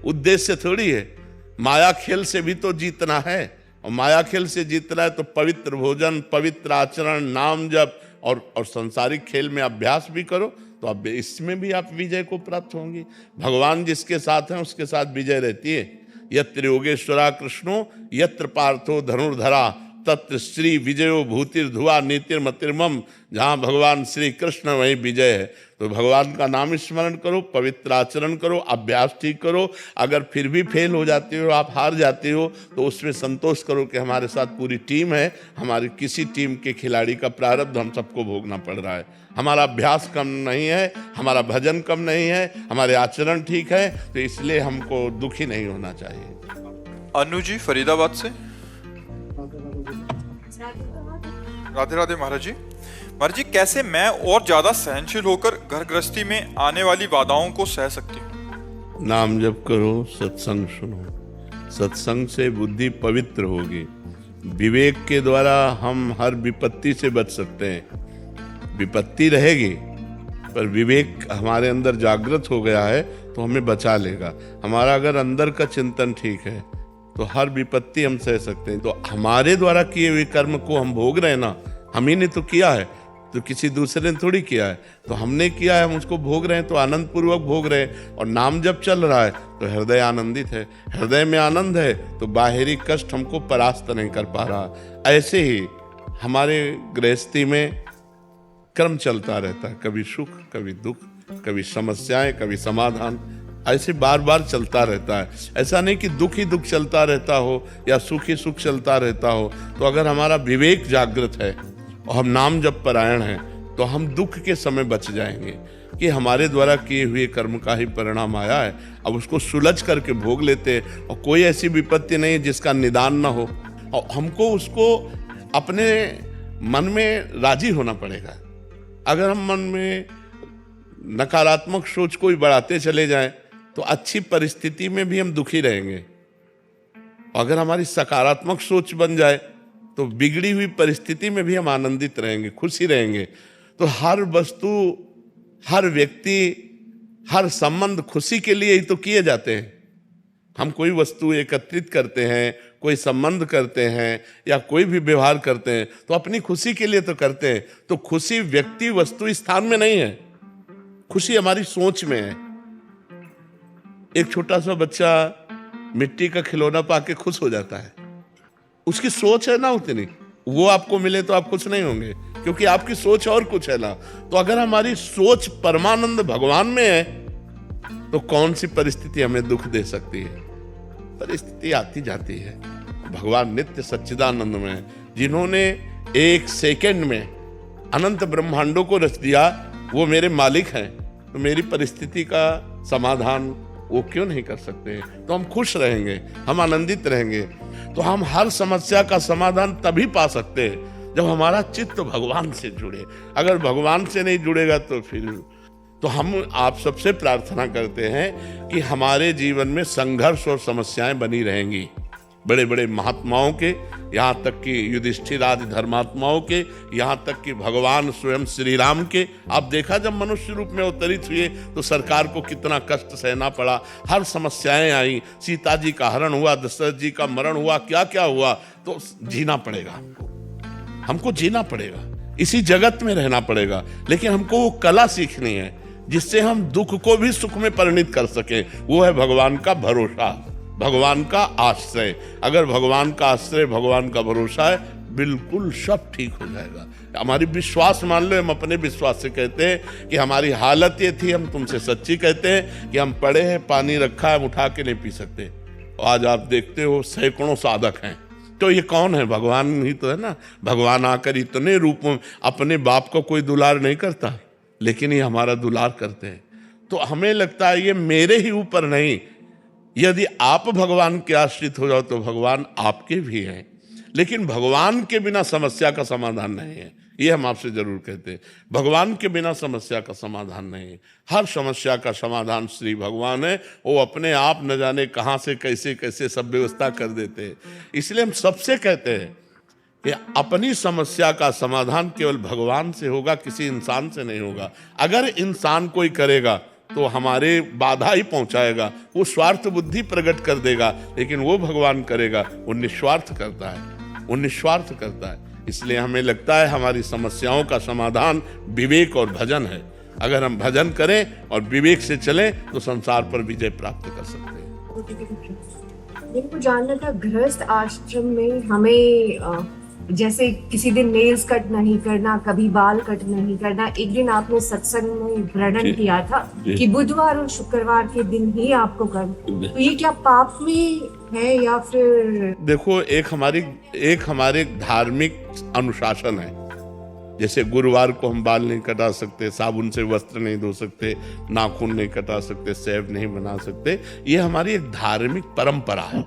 उद्देश्य थोड़ी है, माया खेल से भी तो जीतना है, और माया खेल से जीतना है तो पवित्र भोजन, पवित्र आचरण, नाम जप और संसारिक खेल में अभ्यास भी करो, तो अब इसमें भी आप विजय को प्राप्त होंगे। भगवान जिसके साथ हैं उसके साथ विजय रहती है। यत्र योगेश्वरा कृष्णो यत्र पार्थो धनुर्धरा तत्र श्री विजयो भूतिर्धुआ नीतिर्मतिर्मम। जहाँ भगवान श्री कृष्ण वहीं विजय है। तो भगवान का नाम स्मरण करो, पवित्र आचरण करो, अभ्यास ठीक करो। अगर फिर भी फेल हो जाते हो, आप हार जाते हो, तो उसमें संतोष करो कि हमारे साथ पूरी टीम है, हमारी किसी टीम के खिलाड़ी का प्रारब्ध हम सबको भोगना पड़ रहा है। हमारा अभ्यास कम नहीं है, हमारा भजन कम नहीं है, हमारे आचरण ठीक है, तो इसलिए हमको दुखी नहीं होना चाहिए। अनु जी फरीदाबाद से। राधे राधे महाराज जी। महाराज जी कैसे मैं और ज्यादा सहनशील होकर घर गृहस्थी में आने वाली बाधाओं को सह सकती हूँ? नाम जप करो, सत्संग सुनो, सत्संग से बुद्धि पवित्र होगी। विवेक के द्वारा हम हर विपत्ति से बच सकते हैं। विपत्ति रहेगी पर विवेक हमारे अंदर जागृत हो गया है तो हमें बचा लेगा। हमारा अगर अंदर का चिंतन ठीक है तो हर विपत्ति हम सह सकते हैं। तो हमारे द्वारा किए हुए कर्म को हम भोग रहे हैं ना, हम ही ने तो किया है, तो किसी दूसरे ने थोड़ी किया है, तो हमने किया है, हम उसको भोग रहे हैं, तो आनंद पूर्वक भोग रहे हैं। और नाम जब चल रहा है तो हृदय आनंदित है, हृदय में आनंद है तो बाहरी कष्ट हमको परास्त नहीं कर पा रहा। ऐसे ही हमारे गृहस्थी में क्रम चलता रहता है, कभी सुख, कभी दुख, कभी समस्याएं, कभी समाधान, ऐसे बार बार चलता रहता है। ऐसा नहीं कि दुख ही दुख चलता रहता हो या सुख ही सुख चलता रहता हो। तो अगर हमारा विवेक जागृत है और हम नाम जप परायण हैं तो हम दुख के समय बच जाएंगे कि हमारे द्वारा किए हुए कर्म का ही परिणाम आया है। अब उसको सुलझ करके भोग लेते और कोई ऐसी विपत्ति नहीं जिसका निदान ना हो। और हमको उसको अपने मन में राजी होना पड़ेगा। अगर हम मन में नकारात्मक सोच को ही बढ़ाते चले जाएं तो अच्छी परिस्थिति में भी हम दुखी रहेंगे। अगर हमारी सकारात्मक सोच बन जाए तो बिगड़ी हुई परिस्थिति में भी हम आनंदित रहेंगे, खुशी रहेंगे। तो हर वस्तु, हर व्यक्ति, हर संबंध खुशी के लिए ही तो किए जाते हैं। हम कोई वस्तु एकत्रित करते हैं, कोई संबंध करते हैं या कोई भी व्यवहार करते हैं तो अपनी खुशी के लिए तो करते हैं। तो खुशी व्यक्ति वस्तु स्थान में नहीं है, खुशी हमारी सोच में है। एक छोटा सा बच्चा मिट्टी का खिलौना पाके खुश हो जाता है, उसकी सोच है ना उतनी, वो आपको मिले तो आप खुश नहीं होंगे क्योंकि आपकी सोच और कुछ है ना। तो अगर हमारी सोच परमानंद भगवान में है तो कौन सी परिस्थिति हमें दुख दे सकती है? परिस्थिति आती जाती है। भगवान नित्य सच्चिदानंद में है, जिन्होंने एक सेकंड में अनंत ब्रह्मांडों को रच दिया, वो मेरे मालिक हैं। तो मेरी परिस्थिति का समाधान वो क्यों नहीं कर सकते? तो हम खुश रहेंगे, हम आनंदित रहेंगे। तो हम हर समस्या का समाधान तभी पा सकते हैं जब हमारा चित्त भगवान से जुड़े। अगर भगवान से नहीं जुड़ेगा तो फिर तो हम आप सबसे प्रार्थना करते हैं कि हमारे जीवन में संघर्ष और समस्याएं बनी रहेंगी। बड़े बड़े महात्माओं के, यहाँ तक कि युधिष्ठिर आदि धर्मात्माओं के, यहाँ तक कि भगवान स्वयं श्री राम के, आप देखा जब मनुष्य रूप में अवतरित हुए तो सरकार को कितना कष्ट सहना पड़ा, हर समस्याएं आई, सीता जी का हरण हुआ, दशरथ जी का मरण हुआ, क्या क्या हुआ। तो जीना पड़ेगा, हमको जीना पड़ेगा, इसी जगत में रहना पड़ेगा। लेकिन हमको वो कला सीखनी है जिससे हम दुख को भी सुख में परिणित कर सके। वो है भगवान का भरोसा, भगवान का आश्रय। अगर भगवान का आश्रय, भगवान का भरोसा है, बिल्कुल सब ठीक हो जाएगा। हमारी विश्वास मान लो, हम अपने विश्वास से कहते हैं कि हमारी हालत ये थी, हम तुमसे सच्ची कहते हैं कि हम पड़े हैं, पानी रखा है, हम उठा के नहीं पी सकते। आज आप देखते हो सैकड़ों साधक हैं, तो ये कौन है? भगवान ही तो है ना। भगवान आकर इतने रूपों में, अपने बाप को कोई दुलार नहीं करता लेकिन ये हमारा दुलार करते हैं। तो हमें लगता है ये मेरे ही ऊपर नहीं, यदि आप भगवान के आश्रित हो जाओ तो भगवान आपके भी हैं। लेकिन भगवान के बिना समस्या का समाधान नहीं है, ये हम आपसे जरूर कहते हैं। भगवान के बिना समस्या का समाधान नहीं है। हर समस्या का समाधान श्री भगवान है, वो अपने आप न जाने कहाँ से कैसे कैसे सब व्यवस्था कर देते हैं। इसलिए हम सबसे कहते हैं कि अपनी समस्या का समाधान केवल भगवान से होगा, किसी इंसान से नहीं होगा। अगर इंसान कोई करेगा तो हमारे बाधा ही पहुंचाएगा, वो स्वार्थ बुद्धि प्रकट कर देगा। लेकिन वो भगवान करेगा, वो निस्वार्थ करता है, वो निस्वार्थ करता है। इसलिए हमें लगता है हमारी समस्याओं का समाधान विवेक और भजन है। अगर हम भजन करें और विवेक से चलें तो संसार पर विजय प्राप्त कर सकते हैं। मेरे को जानना था, गृहस्थ आश्रम में हमें जैसे किसी दिन नेल्स कट नहीं करना, कभी बाल कट नहीं करना। एक दिन आपने सत्संग में वर्णन किया था कि बुधवार और शुक्रवार के दिन ही आपको करना, तो ये क्या पाप में है या फिर? देखो, एक हमारे धार्मिक अनुशासन है। जैसे गुरुवार को हम बाल नहीं कटा सकते, साबुन से वस्त्र नहीं धो सकते, नाखून नहीं कटा सकते, सेव नहीं बना सकते। ये हमारी एक धार्मिक परंपरा है,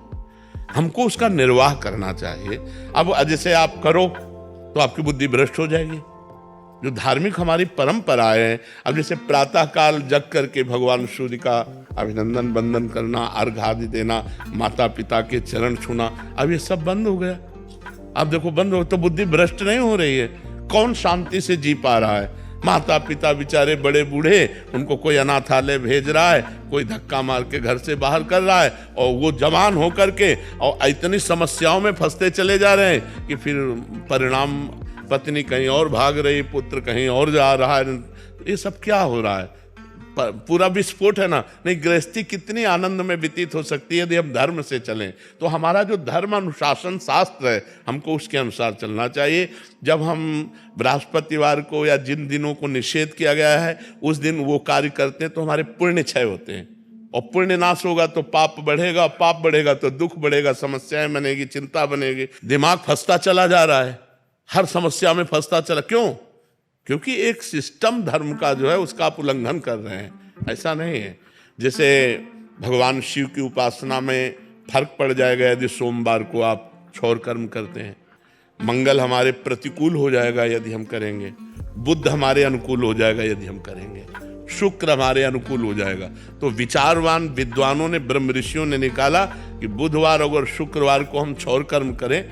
हमको उसका निर्वाह करना चाहिए। अब जैसे आप करो तो आपकी बुद्धि भ्रष्ट हो जाएगी। जो धार्मिक हमारी परंपरा है, अब जैसे प्रातः काल जग करके भगवान सूर्य का अभिनंदन वंदन करना, अर्घ आदि देना, माता पिता के चरण छूना, अब ये सब बंद हो गया। अब देखो बंद हो तो बुद्धि भ्रष्ट नहीं हो रही है। कौन शांति से जी पा रहा है? माता पिता बेचारे बड़े बूढ़े, उनको कोई अनाथालय भेज रहा है, कोई धक्का मार के घर से बाहर कर रहा है, और वो जवान होकर के और इतनी समस्याओं में फंसते चले जा रहे हैं कि फिर परिणाम पत्नी कहीं और भाग रही, पुत्र कहीं और जा रहा है। ये सब क्या हो रहा है? पूरा विस्फोट है ना। नहीं, गृहस्थी कितनी आनंद में व्यतीत हो सकती है यदि हम धर्म से चलें। तो हमारा जो धर्म अनुशासन शास्त्र है, हमको उसके अनुसार चलना चाहिए। जब हम बृहस्पतिवार को या जिन दिनों को निषेध किया गया है उस दिन वो कार्य करते हैं तो हमारे पुण्य क्षय होते हैं, और पुण्य नाश होगा तो पाप बढ़ेगा, पाप बढ़ेगा तो दुख बढ़ेगा, समस्याएं बनेगी, चिंता बनेगी, दिमाग फंसता चला जा रहा है, हर समस्या में फंसता चला। क्यों? क्योंकि एक सिस्टम धर्म का जो है उसका आप उल्लंघन कर रहे हैं। ऐसा नहीं है। जैसे भगवान शिव की उपासना में फर्क पड़ जाएगा यदि सोमवार को आप क्षौर कर्म करते हैं, मंगल हमारे प्रतिकूल हो जाएगा यदि हम करेंगे, बुध हमारे अनुकूल हो जाएगा यदि हम करेंगे, शुक्र हमारे अनुकूल हो जाएगा। तो विचारवान विद्वानों ने, ब्रह्म ऋषियों ने निकाला कि बुधवार और शुक्रवार को हम क्षौर कर्म करें,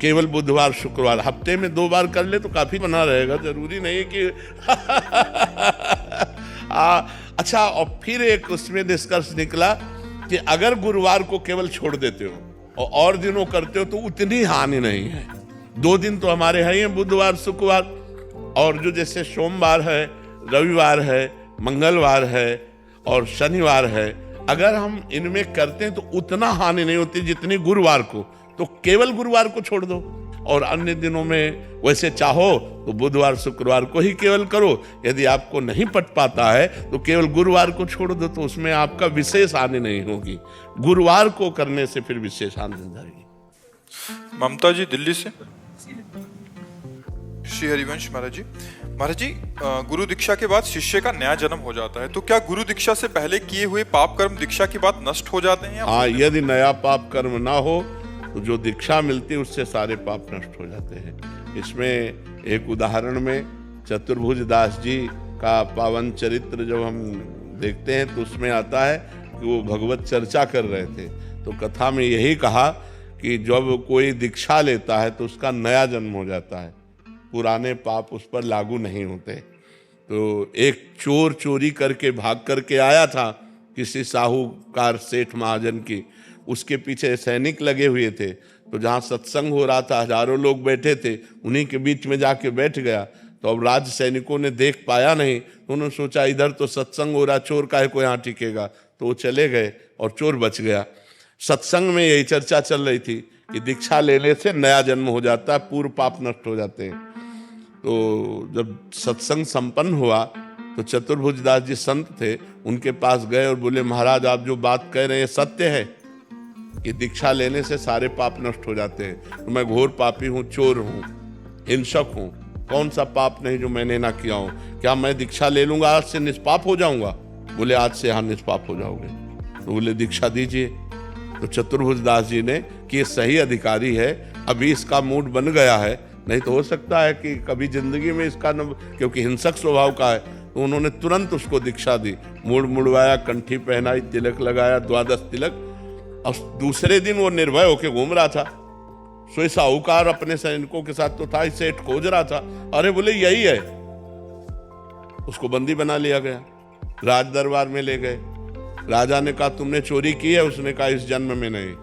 केवल बुधवार शुक्रवार, हफ्ते में 2 बार कर ले तो काफी बना रहेगा, जरूरी नहीं कि अच्छा। और फिर एक उसमें निष्कर्ष निकला कि अगर गुरुवार को केवल छोड़ देते हो और दिनों करते हो तो उतनी हानि नहीं है। 2 दिन तो हमारे हैं ही, बुधवार शुक्रवार, और जो जैसे सोमवार है, रविवार है, मंगलवार है और शनिवार है, अगर हम इनमें करते हैं तो उतना हानि नहीं होती जितनी गुरुवार को। तो केवल गुरुवार को छोड़ दो, और अन्य दिनों में वैसे चाहो तो बुधवार शुक्रवार को ही केवल करो। यदि आपको नहीं पट पाता है तो केवल गुरुवार को छोड़ दो, तो उसमें आपका विशेष हानि नहीं होगी। गुरुवार को करने से फिर विशेष हानि जाएगी। ममता जी दिल्ली से। श्री हरिवंश महाराज जी, गुरु दीक्षा के बाद शिष्य का नया जन्म हो जाता है, तो क्या गुरु दीक्षा से पहले किए हुए पाप कर्म दीक्षा के बाद नष्ट हो जाते हैं? हाँ, यदि नया पाप कर्म ना हो तो जो दीक्षा मिलती है उससे सारे पाप नष्ट हो जाते हैं। इसमें एक उदाहरण में चतुर्भुज दास जी का पावन चरित्र जब हम देखते हैं तो उसमें आता है कि वो भगवत चर्चा कर रहे थे, तो कथा में यही कहा कि जब कोई दीक्षा लेता है तो उसका नया जन्म हो जाता है, पुराने पाप उस पर लागू नहीं होते। तो एक चोर चोरी करके भाग करके आया था किसी साहूकार सेठ महाजन की, उसके पीछे सैनिक लगे हुए थे, तो जहाँ सत्संग हो रहा था, हजारों लोग बैठे थे, उन्हीं के बीच में जाके बैठ गया। तो अब राज सैनिकों ने देख पाया नहीं, तो उन्होंने सोचा इधर तो सत्संग हो रहा, चोर काहे को यहाँ टिकेगा, तो वो चले गए और चोर बच गया। सत्संग में यही चर्चा चल रही थी कि दीक्षा लेने से नया जन्म हो जाता है, पूर्व पाप नष्ट हो जाते हैं। तो जब सत्संग संपन्न हुआ तो चतुर्भुज दास जी संत थे, उनके पास गए और बोले, महाराज आप जो बात कह रहे हैं सत्य है कि दीक्षा लेने से सारे पाप नष्ट हो जाते हैं? तो मैं घोर पापी हूँ, चोर हूँ, हिंसक हूँ, कौन सा पाप नहीं जो मैंने ना किया हूँ, क्या मैं दीक्षा ले लूंगा आज से निष्पाप हो जाऊंगा? बोले आज से हाँ निष्पाप हो जाओगे। तो बोले दीक्षा दीजिए। तो चतुर्भुज दास जी ने कि ये सही अधिकारी है, अभी इसका मूड बन गया है, नहीं तो हो सकता है कि कभी जिंदगी में इसका क्योंकि हिंसक स्वभाव का है, तो उन्होंने तुरंत उसको दीक्षा दी, मूड मुड़वाया, कंठी पहनाई, तिलक लगाया, 12 तिलक। और दूसरे दिन वो निर्भय होके घूम रहा था। सोई साहूकार अपने सैनिकों के साथ तो था, इस सेठ खोज रहा था, अरे बोले यही है, उसको बंदी बना लिया गया, राज दरबार में ले गए। राजा ने कहा तुमने चोरी की है? उसने कहा इस जन्म में नहीं।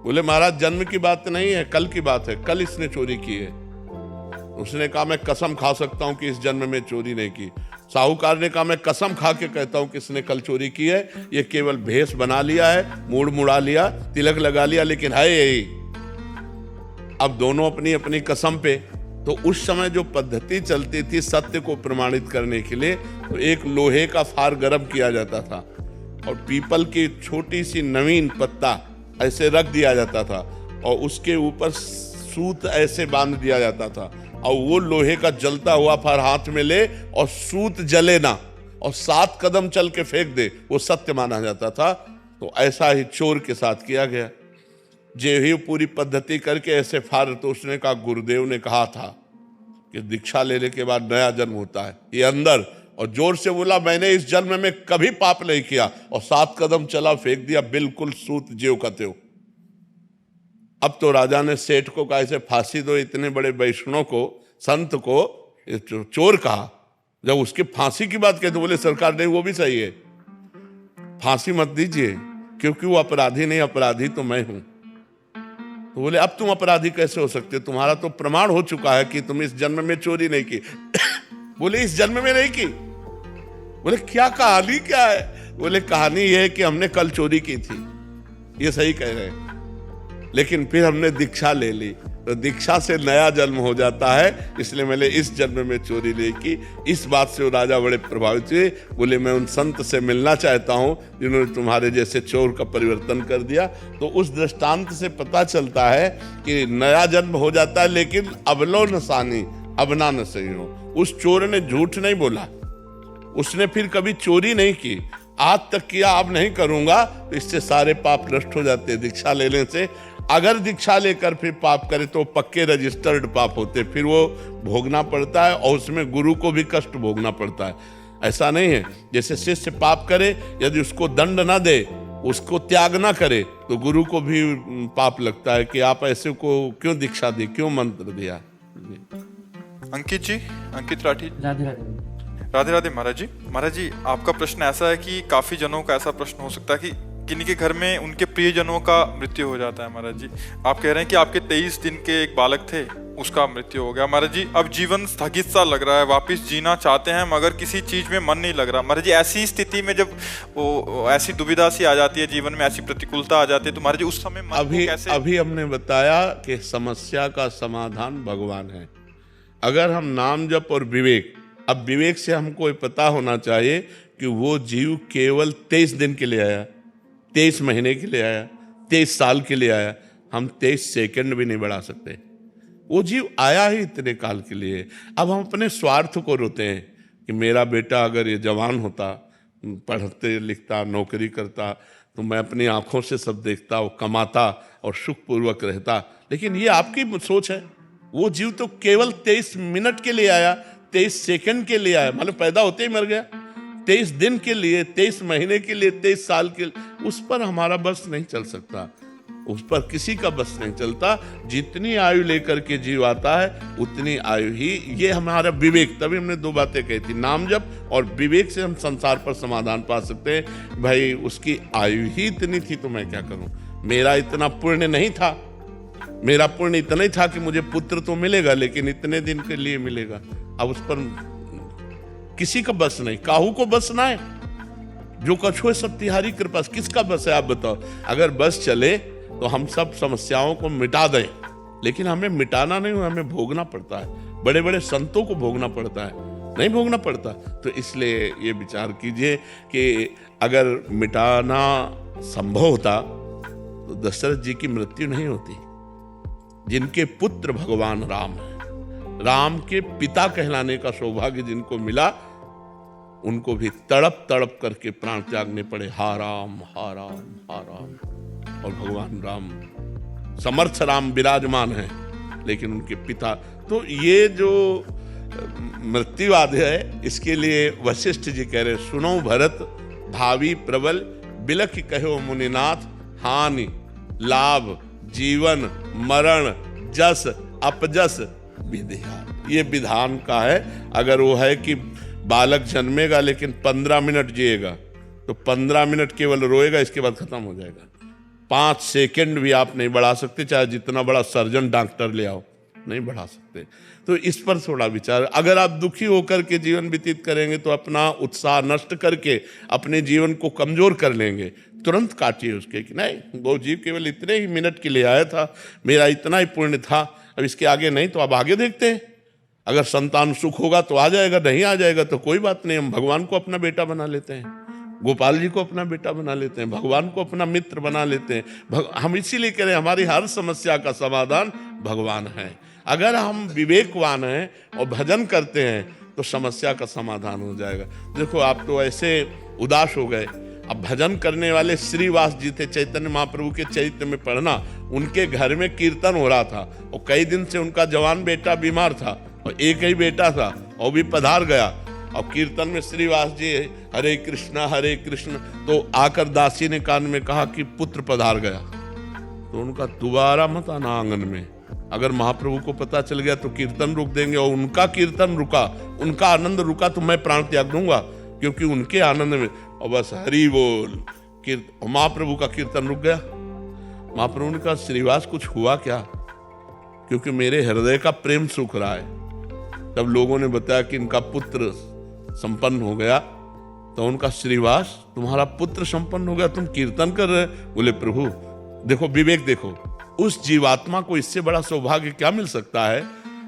बोले महाराज जन्म की बात नहीं है, कल की बात है, कल इसने चोरी की है। उसने कहा मैं कसम खा सकता हूं कि इस जन्म में चोरी नहीं की। साहूकार ने कहा मैं कसम खा के कहता हूं कि इसने कल चोरी की है, ये केवल भेष बना लिया है, मूड मुड़ा लिया, तिलक लगा लिया, लेकिन है यही। अब दोनों अपनी अपनी कसम पे। तो उस समय जो पद्धति चलती थी सत्य को प्रमाणित करने के लिए, तो एक लोहे का फार गर्म किया जाता था और पीपल की छोटी सी नवीन पत्ता ऐसे रख दिया जाता था और उसके ऊपर सूत ऐसे बांध दिया जाता था, और वो लोहे का जलता हुआ फार हाथ में ले और सूत जले ना और 7 कदम चल के फेंक दे, वो सत्य माना जाता था। तो ऐसा ही चोर के साथ किया गया। जे ही पूरी पद्धति करके ऐसे फार, तो उसने कहा गुरुदेव ने कहा था कि दीक्षा लेने के बाद नया जन्म होता है, ये अंदर, और जोर से बोला मैंने इस जन्म में कभी पाप नहीं किया, और 7 कदम चला, फेंक दिया, बिल्कुल सूत ज्यों का त्यों। अब तो राजा ने सेठ को कहा इसे फांसी दो, इतने बड़े वैष्णव को, संत को चोर कहा। जब उसकी फांसी की बात कहते बोले सरकार नहीं वो भी सही है, फांसी मत दीजिए क्योंकि वो अपराधी नहीं, अपराधी तो मैं हूं। तो बोले अब तुम अपराधी कैसे हो सकते, तुम्हारा तो प्रमाण हो चुका है कि तुम इस जन्म में चोरी नहीं की। बोले इस जन्म में नहीं की? बोले क्या कहानी क्या है? बोले कहानी यह है कि हमने कल चोरी की थी। ये सही कह रहे हैं, लेकिन फिर हमने दीक्षा ले ली, तो दीक्षा से नया जन्म हो जाता है, इसलिए मैंने इस जन्म में चोरी नहीं की। इस बात से वो राजा बड़े प्रभावित हुए। बोले मैं उन संत से मिलना चाहता हूं जिन्होंने तुम्हारे जैसे चोर का परिवर्तन कर दिया। तो उस दृष्टांत से पता चलता है कि नया जन्म हो जाता है, लेकिन अबलो नसानी अबना न सही हो। उस चोर ने झूठ नहीं बोला, उसने फिर कभी चोरी नहीं की, आज तक किया, अब नहीं करूंगा, तो इससे सारे पाप नष्ट हो जाते हैं दीक्षा लेने से। अगर दीक्षा लेकर फिर पाप करे तो पक्के रजिस्टर्ड पाप होते, फिर वो भोगना पड़ता है और उसमें गुरु को भी कष्ट भोगना पड़ता है। ऐसा नहीं है जैसे शिष्य पाप करे, यदि उसको दंड ना दे, उसको त्याग ना करे, तो गुरु को भी पाप लगता है कि आप ऐसे को क्यों दीक्षा दी, क्यों मंत्र दिया। अंकित जी, अंकित राठी। राधे राधे। राधे राधे महाराज जी। महाराज जी आपका प्रश्न ऐसा है कि काफी जनों का ऐसा प्रश्न हो सकता है कि किन्हीं के घर में उनके प्रियजनों का मृत्यु हो जाता है महाराज जी। आप कह रहे हैं कि आपके 23 दिन के एक बालक थे, उसका मृत्यु हो गया महाराज जी। अब जीवन स्थगित सा लग रहा है, वापस जीना चाहते हैं मगर किसी चीज में मन नहीं लग रहा महाराज जी। ऐसी स्थिति में जब वो ऐसी दुविधा सी आ जाती है जीवन में, ऐसी प्रतिकूलता आ जाती है, तो महाराज जी उस समय मन को कैसे? अभी हमने बताया कि समस्या का समाधान भगवान है। अगर हम नाम जप और विवेक, अब विवेक से हमको ये पता होना चाहिए कि वो जीव केवल 23 दिन के लिए आया, 23 महीने के लिए आया, 23 साल के लिए आया। हम 23 सेकंड भी नहीं बढ़ा सकते। वो जीव आया ही इतने काल के लिए। अब हम अपने स्वार्थ को रोते हैं कि मेरा बेटा अगर ये जवान होता, पढ़ते लिखता, नौकरी करता, तो मैं अपनी आंखों से सब देखता, वो कमाता और सुखपूर्वक रहता। लेकिन ये आपकी सोच है। वो जीव तो केवल 23 मिनट के लिए आया, 23 सेकंड के लिए आया, मतलब पैदा होते ही मर गया। 23 दिन के लिए, 23 महीने के लिए, 23 साल के लिए, उस पर हमारा बस नहीं चल सकता, उस पर किसी का बस नहीं चलता। जितनी आयु लेकर के जीव आता है उतनी आयु ही, ये हमारा विवेक। तभी हमने 2 बातें कही थी, नाम जप और विवेक से हम संसार पर समाधान पा सकते हैं। भाई उसकी आयु ही इतनी थी तो मैं क्या करूं, मेरा इतना पुण्य नहीं था, मेरा पुण्य इतना ही था कि मुझे पुत्र तो मिलेगा लेकिन इतने दिन के लिए मिलेगा। अब उस पर किसी का बस नहीं, काहू को बस ना है, जो कछुए सब तिहारी कृपा, किसका बस है आप बताओ। अगर बस चले तो हम सब समस्याओं को मिटा दें, लेकिन हमें मिटाना नहीं, हमें भोगना पड़ता है। बड़े बड़े संतों को भोगना पड़ता है, नहीं भोगना पड़ता। तो इसलिए ये विचार कीजिए कि अगर मिटाना संभव होता तो दशरथ जी की मृत्यु नहीं होती। जिनके पुत्र भगवान राम है, राम के पिता कहलाने का सौभाग्य जिनको मिला, उनको भी तड़प तड़प करके प्राण त्यागने पड़े। हा राम हा राम हा राम। और भगवान राम, समर्थ राम विराजमान है, लेकिन उनके पिता। तो ये जो मृत्युवाद है, इसके लिए वशिष्ठ जी कह रहे, सुनो भरत भावी प्रबल, बिलख कहो मुनिनाथ, हानि लाभ जीवन मरण जस अपजस विधिया। ये विधान का है। अगर वो है कि बालक जन्मेगा लेकिन 15 मिनट जिएगा, तो 15 मिनट केवल रोएगा, इसके बाद खत्म हो जाएगा। 5 सेकंड भी आप नहीं बढ़ा सकते, चाहे जितना बड़ा सर्जन डॉक्टर ले आओ, नहीं बढ़ा सकते। तो इस पर थोड़ा विचार। अगर आप दुखी होकर के जीवन व्यतीत करेंगे तो अपना उत्साह नष्ट करके अपने जीवन को कमजोर कर लेंगे। तुरंत काटिए उसके कि नहीं, वो जीव केवल इतने ही मिनट के लिए आया था, मेरा इतना ही पुण्य था, अब इसके आगे नहीं, तो अब आगे देखते हैं। अगर संतान सुख होगा तो आ जाएगा, नहीं आ जाएगा तो कोई बात नहीं। हम भगवान को अपना बेटा बना लेते हैं, गोपाल जी को अपना बेटा बना लेते हैं, भगवान को अपना मित्र बना लेते हैं। हम इसीलिए कह रहे हैं हमारी हर समस्या का समाधान भगवान है। अगर हम विवेकवान हैं और भजन करते हैं तो समस्या का समाधान हो जाएगा। देखो आप तो ऐसे उदास हो गए। अब भजन करने वाले श्रीवास जी थे, चैतन्य महाप्रभु के चरित्र में पढ़ना, उनके घर में कीर्तन हो रहा था और कई दिन से उनका जवान बेटा बीमार था और एक ही बेटा था और भी पधार गया। और कीर्तन में श्रीवास जी हरे कृष्ण, तो आकर दासी ने कान में कहा कि पुत्र पधार गया। तो उनका दोबारा मत आना आंगन में। अगर महाप्रभु को पता चल गया तो कीर्तन रुक देंगे, और उनका कीर्तन रुका, उनका आनंद रुका तो मैं प्राण त्याग दूंगा, क्योंकि उनके आनंद में। और बस हरि बोल, महाप्रभु का कीर्तन रुक गया। महाप्रभु ने कहा श्रीवास कुछ हुआ क्या? क्योंकि मेरे हृदय का प्रेम सूख रहा है। तब लोगों ने बताया कि इनका पुत्र संपन्न हो गया। तो उनका श्रीवास तुम्हारा पुत्र संपन्न हो गया, तुम कीर्तन कर रहे? बोले प्रभु देखो, विवेक देखो, उस जीवात्मा को इससे बड़ा सौभाग्य क्या मिल सकता है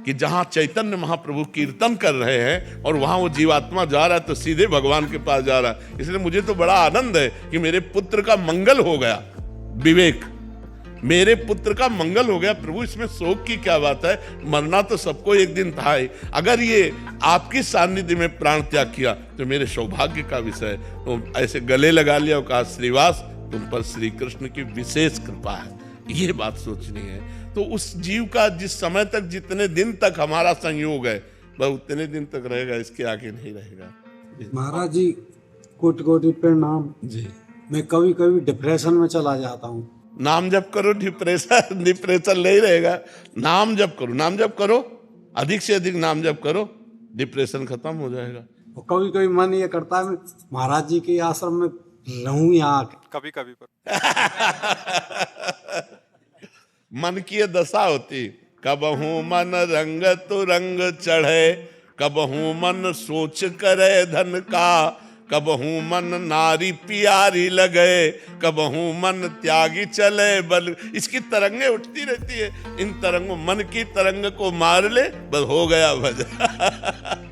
कि जहां चैतन्य महाप्रभु कीर्तन कर रहे हैं और वहां वो जीवात्मा जा रहा है तो सीधे भगवान के पास जा रहा है। इसलिए मुझे तो बड़ा आनंद है कि मेरे पुत्र का मंगल हो गया। विवेक, मेरे पुत्र का मंगल हो गया। प्रभु इसमें शोक की क्या बात है? मरना तो सबको एक दिन था ही। अगर ये आपकी सानिध्य में प्राण त्याग किया तो मेरे सौभाग्य का विषय। तो ऐसे गले लगा लिया और कहा श्रीवास तुम पर श्री कृष्ण की विशेष कृपा है। ये बात सोचनी है। तो उस जीव का जिस समय तक, जितने दिन तक हमारा संयोग है, वह उतने दिन तक रहेगा, इसके आगे नहीं रहेगा। महाराज जी कोटि कोटि प्रणाम जी। मैं कभी कभी डिप्रेशन में चला जाता हूँ। नाम जप करो, डिप्रेशन नहीं रहेगा। नाम जप करो, अधिक से अधिक नाम जप करो, डिप्रेशन खत्म हो जाएगा। और कभी कभी मन ये करता है महाराज जी के आश्रम में रहूं यहाँ कभी कभी पर मन की ये दशा होती, कबहू मन रंग तुरंग चढ़े, कबहू मन सोच करे धन का, कबहू मन नारी प्यारी लगे, कबहू मन त्यागी चले बल। इसकी तरंगे उठती रहती है, इन तरंगों, मन की तरंग को मार ले बस हो गया भजन।